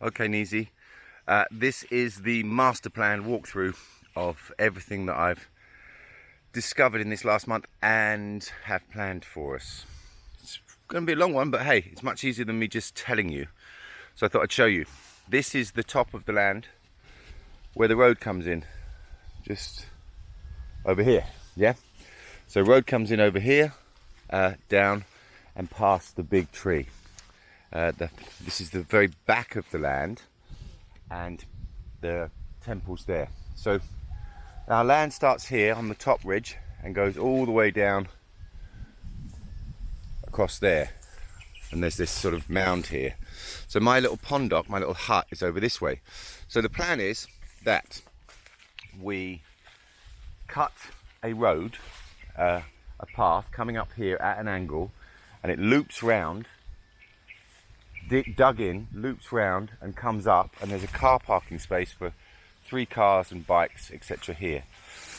Okay, Nisi. This is the master plan walkthrough of everything that I've discovered in this last month and have planned for us. It's going to be a long one, but hey, it's much easier than me just telling you. So I thought I'd show you. This is the top of the land where the road comes in, just over here, yeah? So road comes in over here, down and past the big tree. This is the very back of the land and the temple's there. So our land starts here on the top ridge and goes all the way down across there, and there's this sort of mound here. So my little pondok, my little hut, is over this way. So the plan is that we cut a road, a path coming up here at an angle, and it loops round, dug in, loops round and comes up, and there's a car parking space for 3 cars and bikes, etc. here.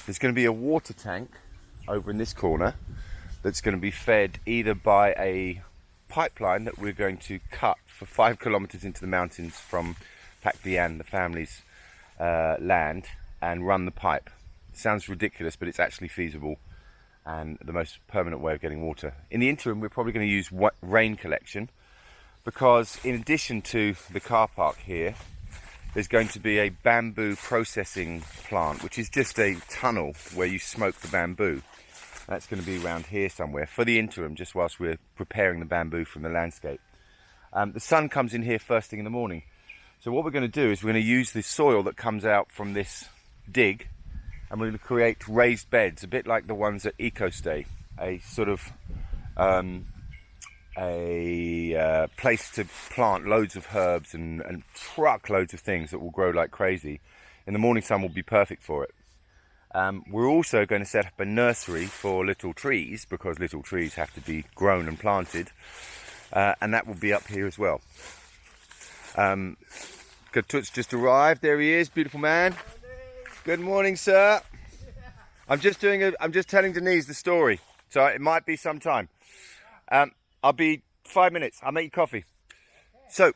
There's going to be a water tank over in this corner that's going to be fed either by a pipeline that we're going to cut for 5 kilometres into the mountains from Pakdian, the family's land, and run the pipe. It sounds ridiculous, but it's actually feasible and the most permanent way of getting water. In the interim, we're probably going to use rain collection, because in addition to the car park here, there's going to be a bamboo processing plant, which is just a tunnel where you smoke the bamboo. That's going to be around here somewhere for the interim, just whilst we're preparing the bamboo from the landscape. The sun comes in here first thing in the morning. So what we're going to do is we're going to use the soil that comes out from this dig, and we're going to create raised beds, a bit like the ones at EcoStay, a sort of place to plant loads of herbs and truckloads of things that will grow like crazy. In the morning sun will be perfect for it. We're also going to set up a nursery for little trees, because little trees have to be grown and planted, and that will be up here as well. Gatut's just arrived. There he is, beautiful man. Good morning, sir. I'm just telling Denise the story, so it might be some time. I'll be 5 minutes. I'll make you coffee. So,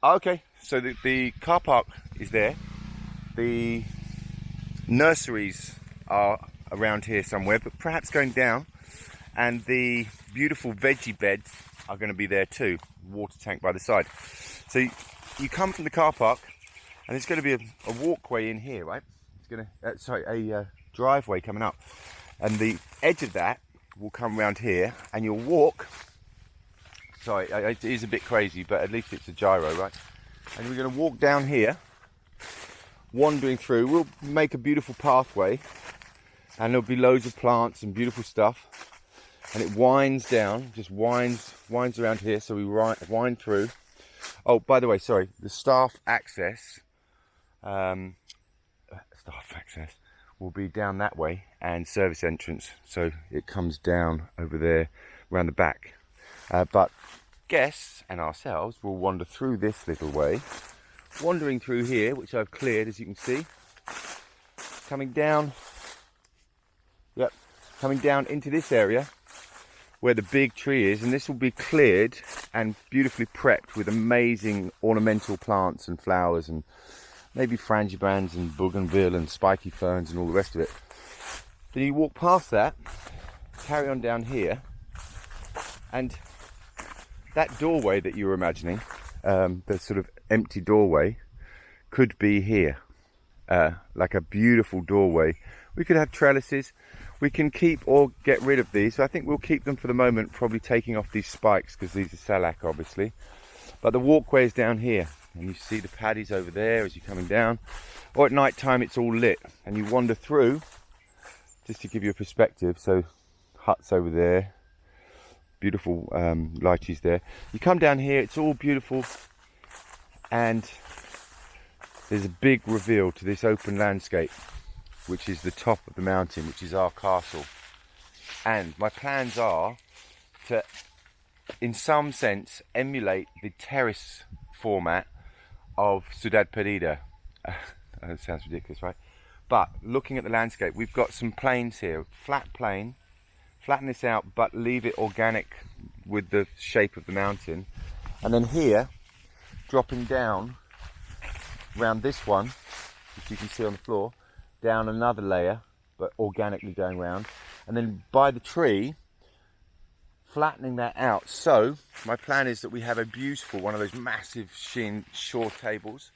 okay. So the car park is there. The nurseries are around here somewhere, but perhaps going down. And the beautiful veggie beds are going to be there too. Water tank by the side. So you come from the car park, and there's going to be a walkway in here, right? It's going to, a driveway coming up, and the edge of that will come around here, and you'll walk. Sorry, it is a bit crazy, but at least it's a gyro, right? And we're going to walk down here, wandering through. We'll make a beautiful pathway, and there'll be loads of plants and beautiful stuff. And it winds down, just winds around here. So we wind through. Oh, by the way, sorry, the staff access will be down that way, and service entrance, so it comes down over there around the back. But guests and ourselves will wander through this little way, wandering through here, which I've cleared, as you can see, coming down into this area where the big tree is, and this will be cleared and beautifully prepped with amazing ornamental plants and flowers, and maybe frangipans and bougainville and spiky ferns and all the rest of it. Then you walk past that, carry on down here, and that doorway that you were imagining, the sort of empty doorway, could be here, like a beautiful doorway. We could have trellises. We can keep or get rid of these. So I think we'll keep them for the moment, probably taking off these spikes, because these are salac, obviously. But the walkway is down here, and you see the paddies over there as you're coming down. Or at night time, it's all lit, and you wander through, just to give you a perspective. So huts over there, beautiful lychees there. You come down here, it's all beautiful, and there's a big reveal to this open landscape, which is the top of the mountain, which is our castle. And my plans are to, in some sense, emulate the terrace format of Ciudad Perdida. That sounds ridiculous, right? But looking at the landscape, we've got some plains here, flat plain, flatten this out, but leave it organic with the shape of the mountain. And then here, dropping down around this one, which you can see on the floor, down another layer, but organically going round. And then by the tree, flattening that out. So my plan is that we have a beautiful, one of those massive shore tables,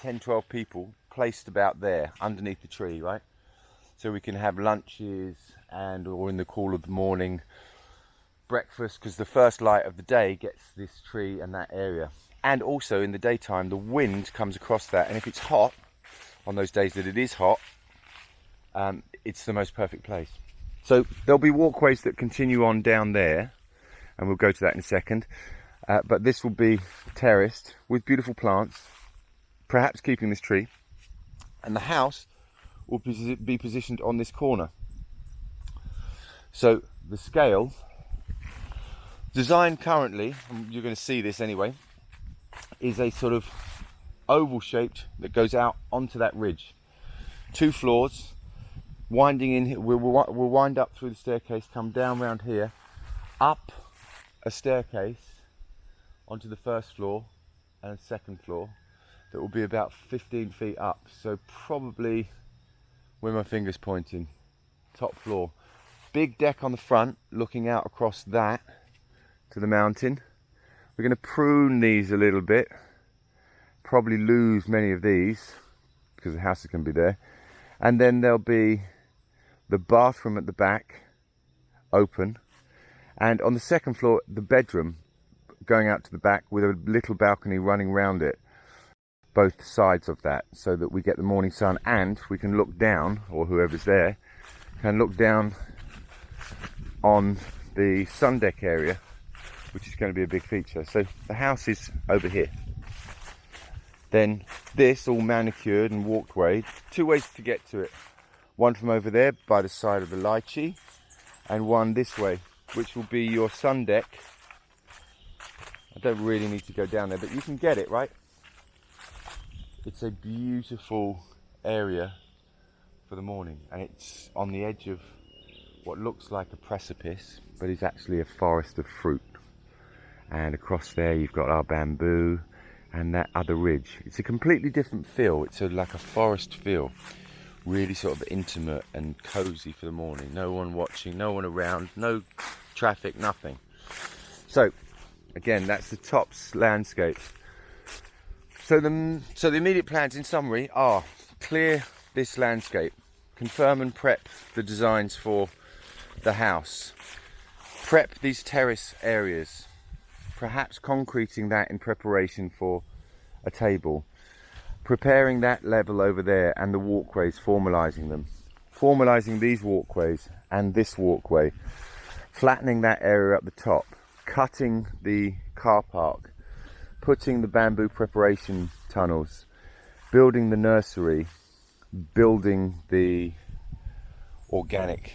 10, 12 people placed about there underneath the tree, right? So we can have lunches or in the cool of the morning, breakfast, because the first light of the day gets this tree and that area. And also in the daytime, the wind comes across that. And if it's hot, on those days that it is hot, it's the most perfect place. So there'll be walkways that continue on down there, and we'll go to that in a second. But this will be terraced with beautiful plants, perhaps keeping this tree. And the house will be positioned on this corner. So the scale, designed currently, and you're going to see this anyway, is a sort of oval shaped that goes out onto that ridge. 2 floors. Winding in, we'll wind up through the staircase, come down round here, up a staircase onto the first floor and a second floor that will be about 15 feet up. So probably, where my finger's pointing, top floor. Big deck on the front, looking out across that to the mountain. We're going to prune these a little bit, probably lose many of these because the house is going to be there. And then there'll be the bathroom at the back, open, and on the second floor, the bedroom going out to the back with a little balcony running round it, both sides of that, so that we get the morning sun and we can look down, or whoever's there, can look down on the sun deck area, which is going to be a big feature. So the house is over here. Then this all manicured and walkway, 2 ways to get to it. One from over there by the side of the lychee, and one this way, which will be your sun deck. I don't really need to go down there, but you can get it, right? It's a beautiful area for the morning, and it's on the edge of what looks like a precipice, but is actually a forest of fruit. And across there you've got our bamboo and that other ridge. It's a completely different feel. It's like a forest feel. Really sort of intimate and cozy for the morning. No one watching, no one around, no traffic, nothing. So again, that's the top landscape. So the immediate plans in summary are clear this landscape, confirm and prep the designs for the house, prep these terrace areas, perhaps concreting that in preparation for a table, preparing that level over there and the walkways, formalising these walkways and this walkway, flattening that area up the top, cutting the car park, putting the bamboo preparation tunnels, building the nursery, building the organic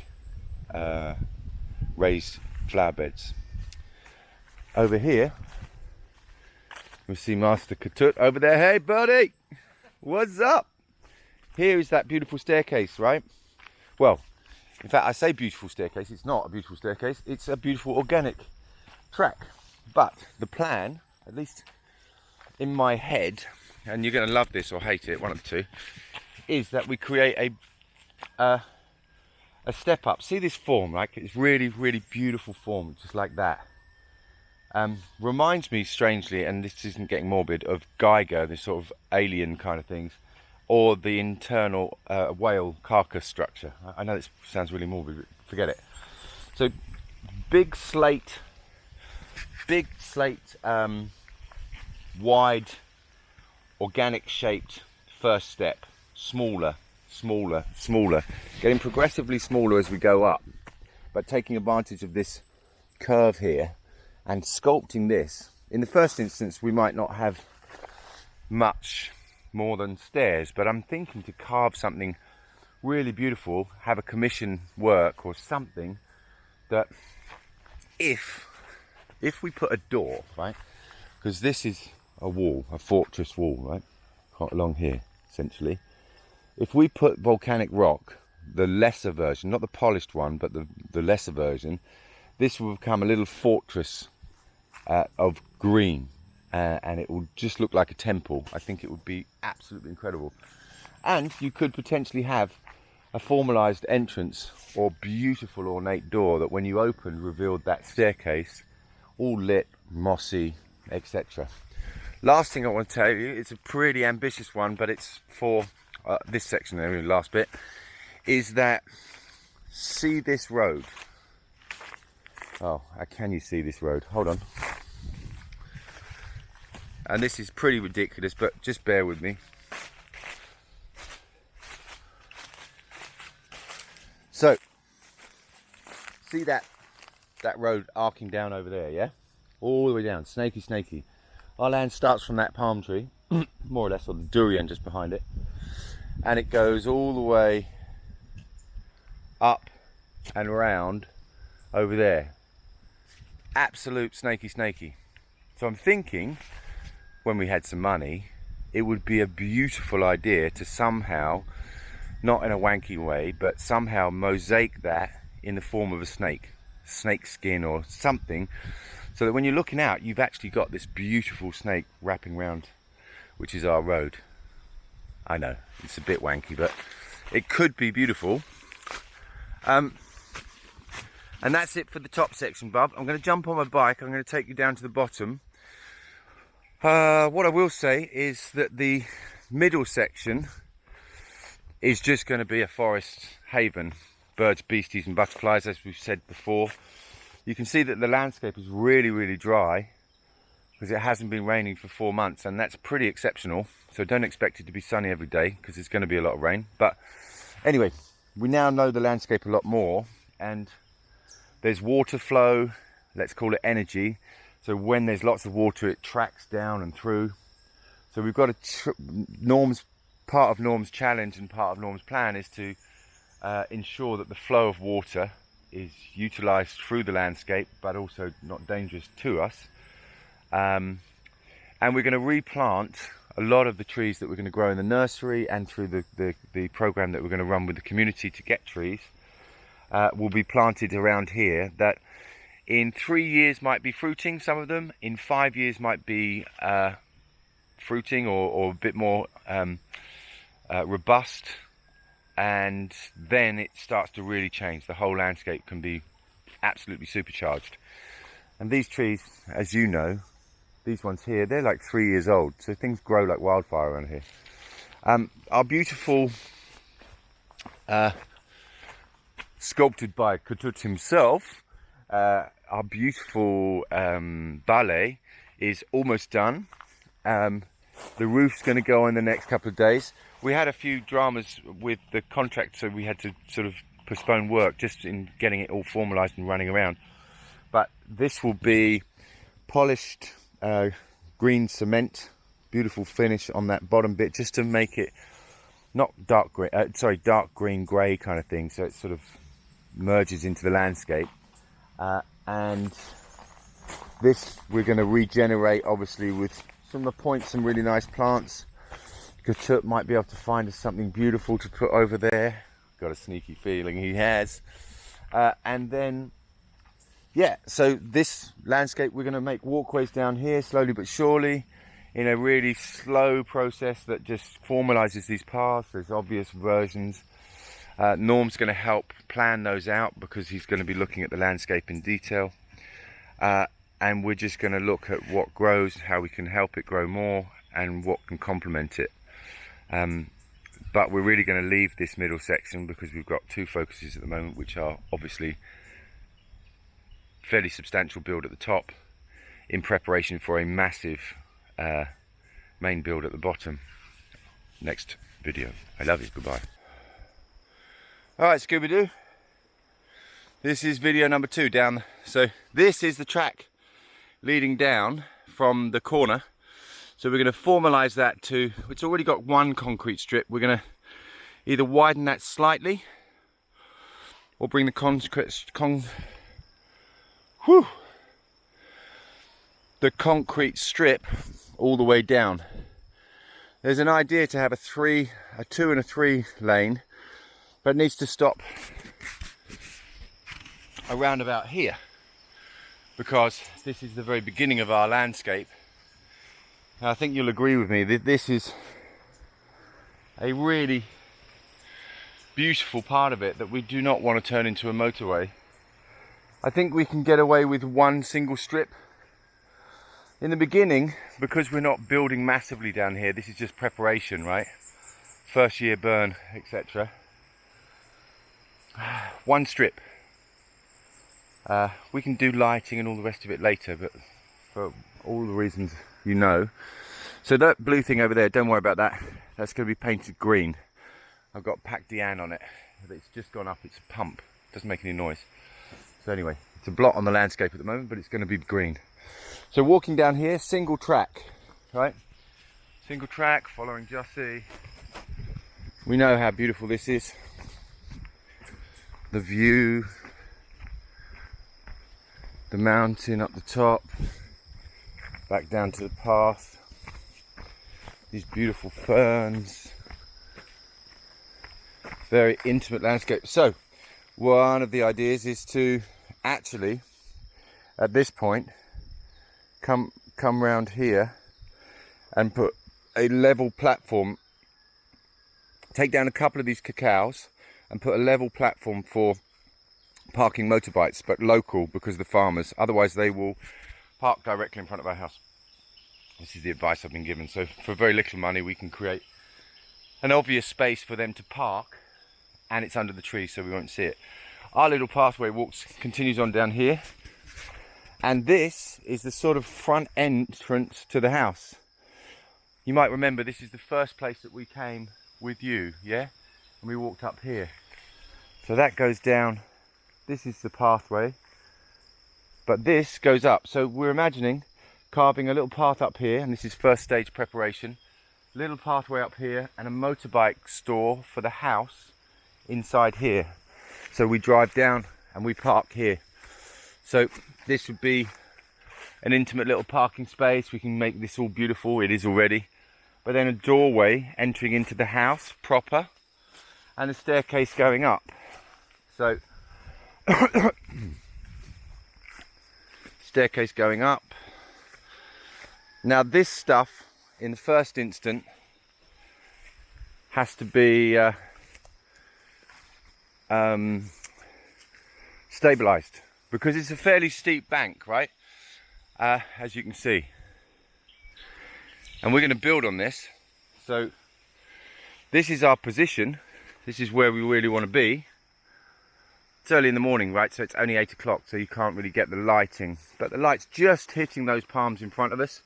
raised flower beds. Over here we see Master Katut over there. Hey buddy, what's up? Here is that beautiful staircase, right? Well, in fact, I say beautiful staircase, it's not a beautiful staircase, it's a beautiful organic track. But the plan, at least in my head, and you're going to love this or hate it, one of the two, is that we create a step up. See this form, like it's really, really beautiful form, just like that. Reminds me strangely, and this isn't getting morbid, of Geiger, this sort of alien kind of things, or the internal whale carcass structure. I know this sounds really morbid, but forget it. So big slate, wide, organic shaped first step, smaller, getting progressively smaller as we go up, but taking advantage of this curve here and sculpting this. In the first instance, we might not have much more than stairs, but I'm thinking to carve something really beautiful, have a commission work or something that if we put a door, right, because this is a wall, a fortress wall, right, quite along here essentially. If we put volcanic rock, the lesser version, not the polished one, but the lesser version, this will become a little fortress of green, and it will just look like a temple. I think it would be absolutely incredible. And you could potentially have a formalized entrance or beautiful ornate door that when you opened revealed that staircase, all lit, mossy, etc. Last thing I want to tell you, it's a pretty ambitious one, but it's for this section there, the last bit, is that see this road. Oh, how can you see this road? Hold on. And this is pretty ridiculous, but just bear with me. So, see that road arcing down over there, yeah? All the way down, snaky, snaky. Our land starts from that palm tree, more or less, or the durian just behind it. And it goes all the way up and around over there. Absolute snaky, snaky. So I'm thinking, when we had some money, it would be a beautiful idea to somehow, not in a wanky way, but somehow mosaic that in the form of a snake skin or something, so that when you're looking out, you've actually got this beautiful snake wrapping around, which is our road. I know, it's a bit wanky, but it could be beautiful. And that's it for the top section, bub. I'm going to jump on my bike. I'm going to take you down to the bottom. What I will say is that the middle section is just going to be a forest haven. Birds, beasties and butterflies, as we've said before. You can see that the landscape is really, really dry because it hasn't been raining for 4 months, and that's pretty exceptional. So don't expect it to be sunny every day because there's going to be a lot of rain. But anyway, we now know the landscape a lot more, and there's water flow, let's call it energy. So when there's lots of water, it tracks down and through. So we've got part of Norm's challenge and part of Norm's plan is to ensure that the flow of water is utilised through the landscape, but also not dangerous to us. And we're going to replant a lot of the trees that we're going to grow in the nursery and through the program that we're going to run with the community to get trees. Will be planted around here that in 3 years might be fruiting, some of them. In 5 years might be fruiting or a bit more robust. And then it starts to really change. The whole landscape can be absolutely supercharged. And these trees, as you know, these ones here, they're like 3 years old. So things grow like wildfire around here. Our beautiful, sculpted by Kutut himself, our beautiful BAli is almost done. The roof's going to go in the next couple of days. We had a few dramas with the contract, so we had to sort of postpone work just in getting it all formalised and running around. But this will be polished green cement, beautiful finish on that bottom bit, just to make it not dark green, dark green grey kind of thing, so it sort of merges into the landscape. And this we're going to regenerate, obviously, with some of the points, some really nice plants. Kutut might be able to find us something beautiful to put over there. Got a sneaky feeling he has. And then, yeah, so this landscape, we're going to make walkways down here slowly but surely in a really slow process that just formalizes these paths. There's obvious versions. Norm's going to help plan those out because he's going to be looking at the landscape in detail. And we're just going to look at what grows, how we can help it grow more, and what can complement it. But we're really going to leave this middle section because we've got two focuses at the moment, which are obviously fairly substantial build at the top in preparation for a massive main build at the bottom. Next video. I love you. Goodbye. Alright, Scooby-Doo. This is video number 2 down. So this is the track leading down from the corner. So we're going to formalise that to, it's already got one concrete strip. We're going to either widen that slightly or bring the concrete strip all the way down. There's an idea to have a 2 and a 3 lane, but it needs to stop around about here because this is the very beginning of our landscape. I think you'll agree with me that this is a really beautiful part of it that we do not want to turn into a motorway. I think we can get away with one single strip. In the beginning, because we're not building massively down here, this is just preparation, right? First year burn, etc. One strip. We can do lighting and all the rest of it later, but for all the reasons you know. So that blue thing over there, don't worry about that. That's going to be painted green. I've got Pac Dian on it. It's just gone up its pump. Doesn't make any noise. So anyway, it's a blot on the landscape at the moment, but it's going to be green. So walking down here, single track, right? Single track, following Jussie. We know how beautiful this is. The view, the mountain up the top, back down to the path. These beautiful ferns. Very intimate landscape. So, one of the ideas is to actually, at this point, come round here and put a level platform, take down a couple of these cacaos and put a level platform for parking motorbikes, but local, because the farmers, otherwise they will park directly in front of our house. This is the advice I've been given. So for very little money we can create an obvious space for them to park, and it's under the trees so we won't see it. Our little pathway continues on down here. And this is the sort of front entrance to the house. You might remember this is the first place that we came with you, yeah? And we walked up here. So that goes down. This is the pathway. But this goes up. So we're imagining carving a little path up here, and this is first stage preparation. Little pathway up here and a motorbike store for the house inside here. So we drive down and we park here. So this would be an intimate little parking space. We can make this all beautiful. It is already. But then a doorway entering into the house proper, and a staircase going up. So staircase going up. Now this stuff in the first instant has to be stabilized, because it's a fairly steep bank, right? As you can see. And we're going to build on this. So this is our position. This is where we really want to be. It's early in the morning, right? So it's only 8 o'clock, so you can't really get the lighting. But the light's just hitting those palms in front of us.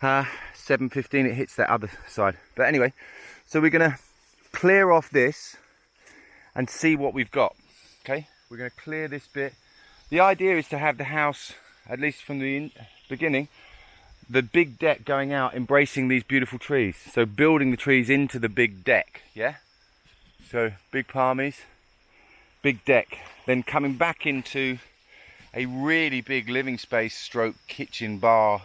7:15 it hits that other side. But anyway, so we're going to clear off this and see what we've got. Okay, we're going to clear this bit. The idea is to have the house, at least from the beginning, the big deck going out, embracing these beautiful trees. So building the trees into the big deck, yeah? So big palmies, big deck. Then coming back into a really big living space stroke kitchen bar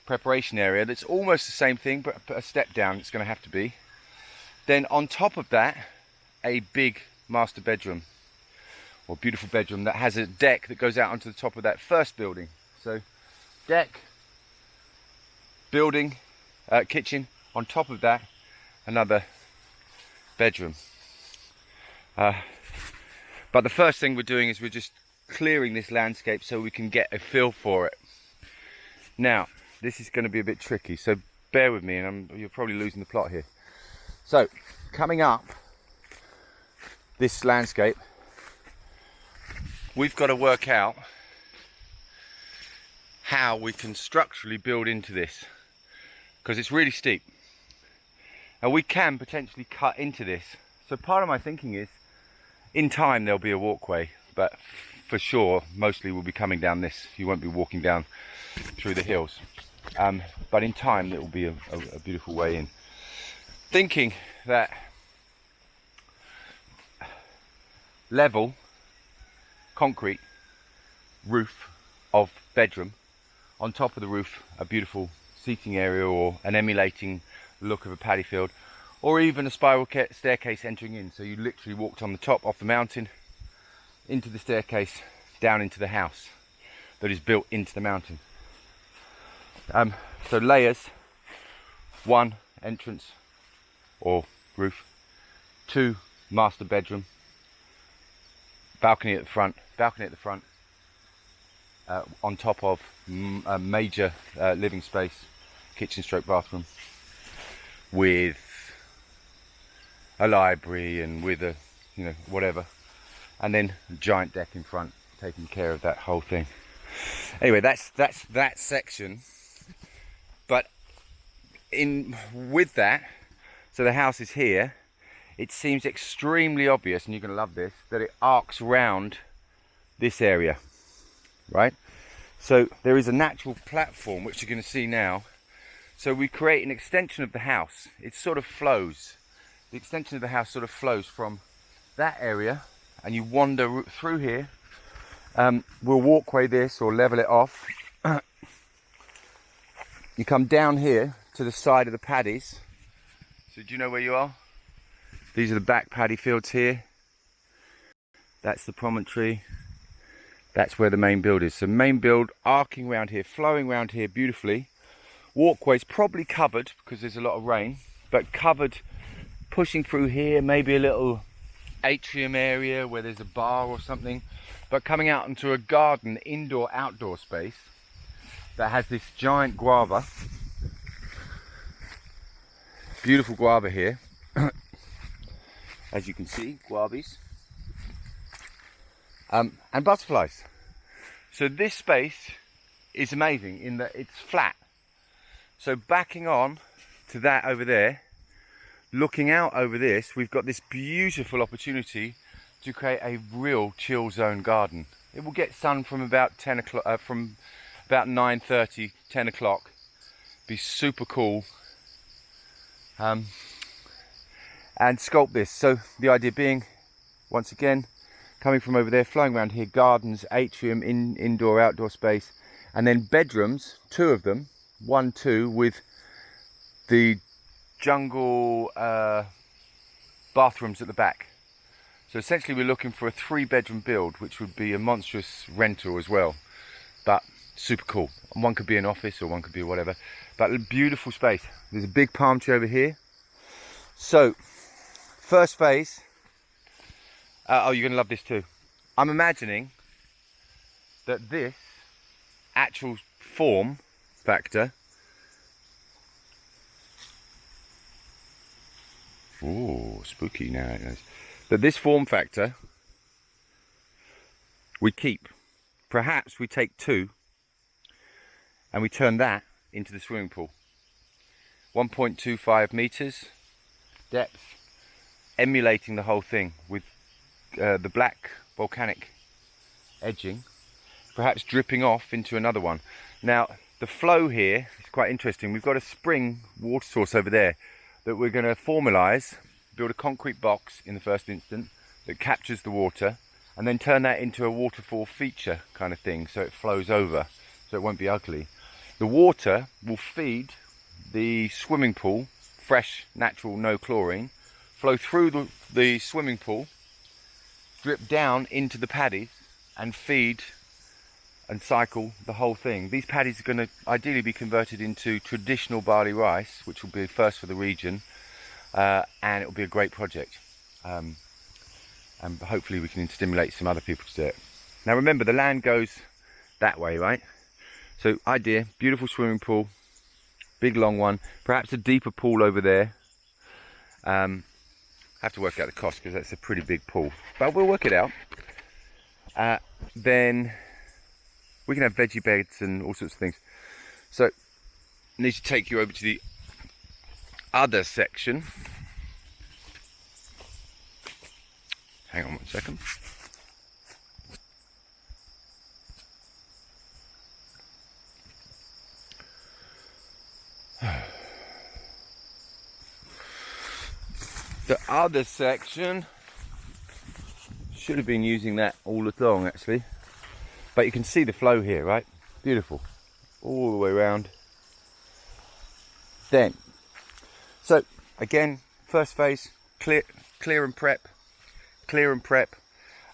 preparation area that's almost the same thing, but a step down it's going to have to be. Then on top of that, a big master bedroom, or beautiful bedroom that has a deck that goes out onto the top of that first building. So deck, building, kitchen, on top of that another bedroom. But the first thing we're doing is we're just clearing this landscape so we can get a feel for it. Now this is going to be a bit tricky, so bear with me, and you're probably losing the plot here. So coming up this landscape, we've got to work out how we can structurally build into this, because it's really steep, and we can potentially cut into this. So part of my thinking is, in time there'll be a walkway, but for sure mostly we'll be coming down this. You won't be walking down through the hills, but in time it will be a beautiful way in. Thinking that level concrete roof of bedroom, on top of the roof a beautiful seating area or an emulating look of a paddy field, or even a spiral staircase entering in, so you literally walked on the top off the mountain into the staircase down into the house that is built into the mountain. So layers, 1 entrance or roof, 2 master bedroom, balcony at the front, on top of a major living space, kitchen stroke bathroom, with a library and with a, you know, whatever, and then a giant deck in front taking care of that whole thing. Anyway, that's that section. But with that, so the house is here, it seems extremely obvious, and you're going to love this, that it arcs round this area, right? So there is a natural platform, which you're going to see now. So we create an extension of the house. It sort of flows. The extension of the house sort of flows from that area, and you wander through here. We'll walkway this or level it off. You come down here to the side of the paddies. So do you know where you are? These are the back paddy fields here. That's the promontory. That's where the main build is. So main build arcing around here, flowing around here beautifully. Walkways probably covered because there's a lot of rain, but covered, pushing through here, maybe a little atrium area where there's a bar or something, but coming out into a garden, indoor outdoor space that has this giant guava. Beautiful guava here. As you can see, guavas. And butterflies. So this space is amazing in that it's flat. So backing on to that over there, looking out over this, we've got this beautiful opportunity to create a real chill zone garden. It will get sun from about 10 o'clock, from about 9:30, 10 o'clock. Be super cool. And sculpt this. So the idea being, once again, coming from over there, flowing around here, gardens, atrium, indoor, outdoor space, and then bedrooms, 2 of them, 1, 2, with the jungle bathrooms at the back. So essentially we're looking for a 3-bedroom build, which would be a monstrous rental as well, but super cool. And one could be an office or one could be whatever, but a beautiful space. There's a big palm tree over here. So first phase, oh, you're gonna love this too. I'm imagining that this actual form factor, oh, spooky now, that this form factor we keep. Perhaps we take 2 and we turn that into the swimming pool. 1.25 meters depth, emulating the whole thing with the black volcanic edging, perhaps dripping off into another one. Now the flow here is quite interesting. We've got a spring water source over there that we're going to formalize, build a concrete box in the first instant that captures the water, and then turn that into a waterfall feature kind of thing, so it flows over, so it won't be ugly. The water will feed the swimming pool, fresh, natural, no chlorine, flow through the swimming pool, drip down into the paddies, and feed and cycle the whole thing. These paddies are going to ideally be converted into traditional BAli rice, which will be first for the region, and it will be a great project. And hopefully we can stimulate some other people to do it. Now remember, the land goes that way, right? So idea, beautiful swimming pool, big long one, perhaps a deeper pool over there. Have to work out the cost because that's a pretty big pool, but we'll work it out. Then we can have veggie beds and all sorts of things. So I need to take you over to the other section. Hang on 1 second. The other section, should have been using that all along actually, but you can see the flow here, right? Beautiful, all the way around. Then, so again, first phase, clear and prep.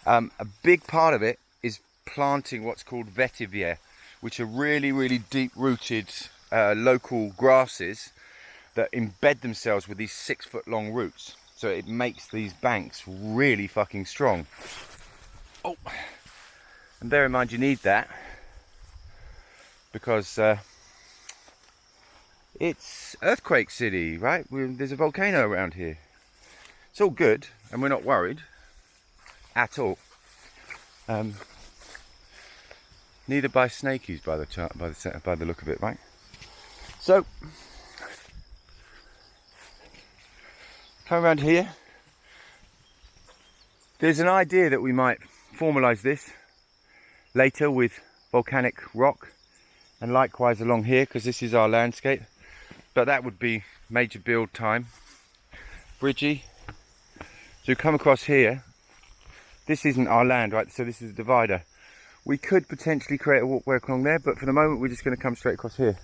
A big part of it is planting what's called vetiver, which are really deep rooted local grasses that embed themselves with these 6-foot long roots. So it makes these banks really fucking strong. Oh, and bear in mind you need that because it's earthquake city, right? There's a volcano around here. It's all good, and we're not worried at all. Neither by snakies, by the look of it, right? So, come around here. There's an idea that we might formalise this later with volcanic rock, and likewise along here, because this is our landscape. But that would be major build time. Bridgy. So you come across here. This isn't our land, right? So this is a divider. We could potentially create a walkway along there, but for the moment we're just going to come straight across here.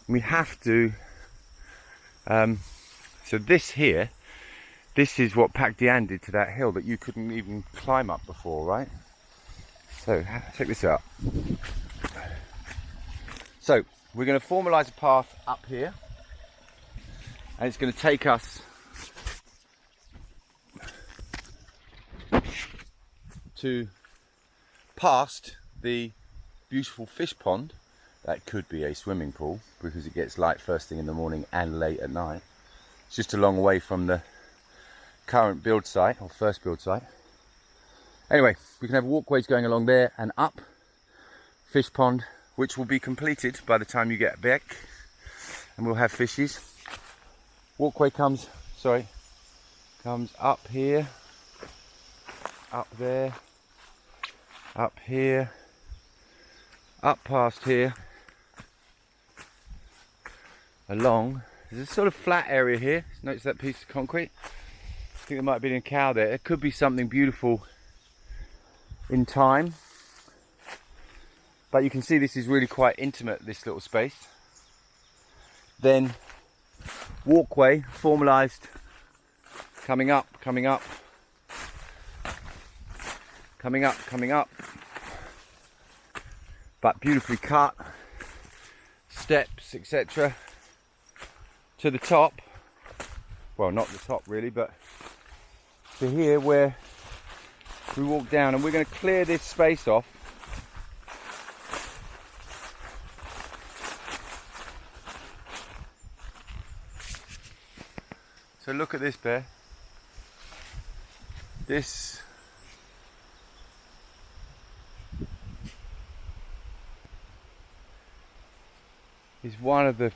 We have to. So this here, this is what Pakdian did to that hill that you couldn't even climb up before, right? So check this out. So we're going to formalise a path up here, and it's going to take us to past the beautiful fish pond. That could be a swimming pool because it gets light first thing in the morning and late at night. It's just a long way from the current build site, or first build site. Anyway, we can have walkways going along there and up fish pond, which will be completed by the time you get back, and we'll have fishies. Walkway comes up here, up there, up here, up past here, along. There's a sort of flat area here. Notice that piece of concrete? I think there might have been a cow there. It could be something beautiful in time. But you can see this is really quite intimate, this little space. Then walkway, formalised, coming up, coming up, coming up, coming up. But beautifully cut, steps, etc. to the top. Well, not the top really, but to here where we walk down, and we're going to clear this space off. So look at this, Bear. This is one of the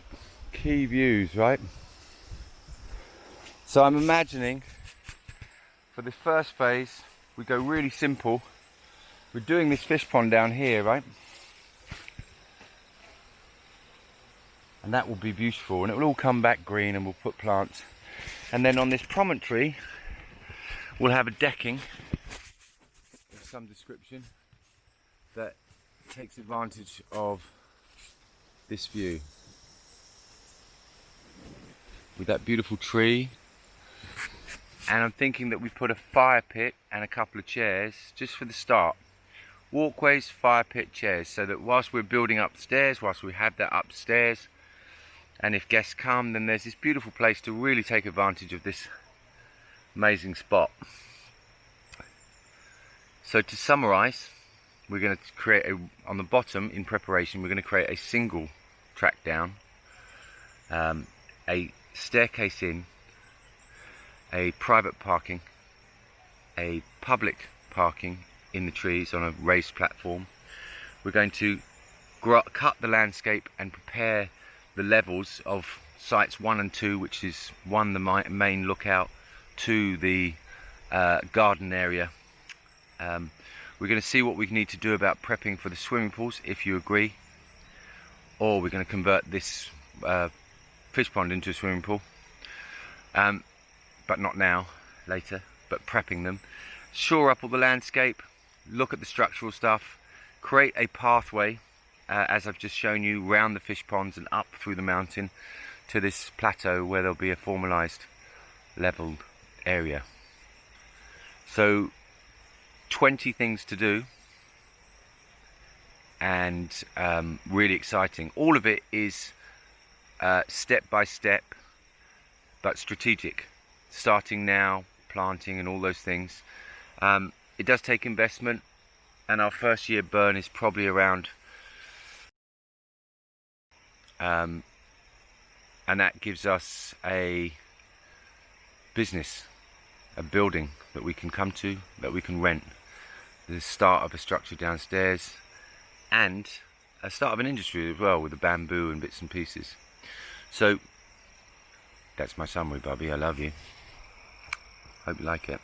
key views, right? So I'm imagining for the first phase we go really simple. We're doing this fish pond down here, right? And that will be beautiful, and it will all come back green, and we'll put plants. And then on this promontory we'll have a decking of some description that takes advantage of this view with that beautiful tree. And I'm thinking that we put a fire pit and a couple of chairs just for the start. Walkways, fire pit, chairs, so that whilst we're building upstairs, whilst we have that upstairs, and if guests come, then there's this beautiful place to really take advantage of this amazing spot. So to summarise, we're going to create on the bottom, in preparation, we're going to create a single track down, a staircase in, a private parking, a public parking in the trees on a raised platform. We're going to cut the landscape and prepare the levels of sites 1 and 2, which is 1 the main lookout, 2 the garden area. We're going to see what we need to do about prepping for the swimming pools, if you agree, or we're going to convert this fish pond into a swimming pool, but not now, later, but prepping them. Shore up all the landscape, look at the structural stuff, create a pathway, as I've just shown you, round the fish ponds and up through the mountain to this plateau where there'll be a formalised levelled area. So 20 things to do, and really exciting. All of it is step by step, but strategic. Starting now, planting and all those things. It does take investment, and our first year burn is probably around, and that gives us a business, a building that we can come to, that we can rent. The start of a structure downstairs, and a start of an industry as well, with the bamboo and bits and pieces. So that's my summary, Bubby. I love you. Hope you like it.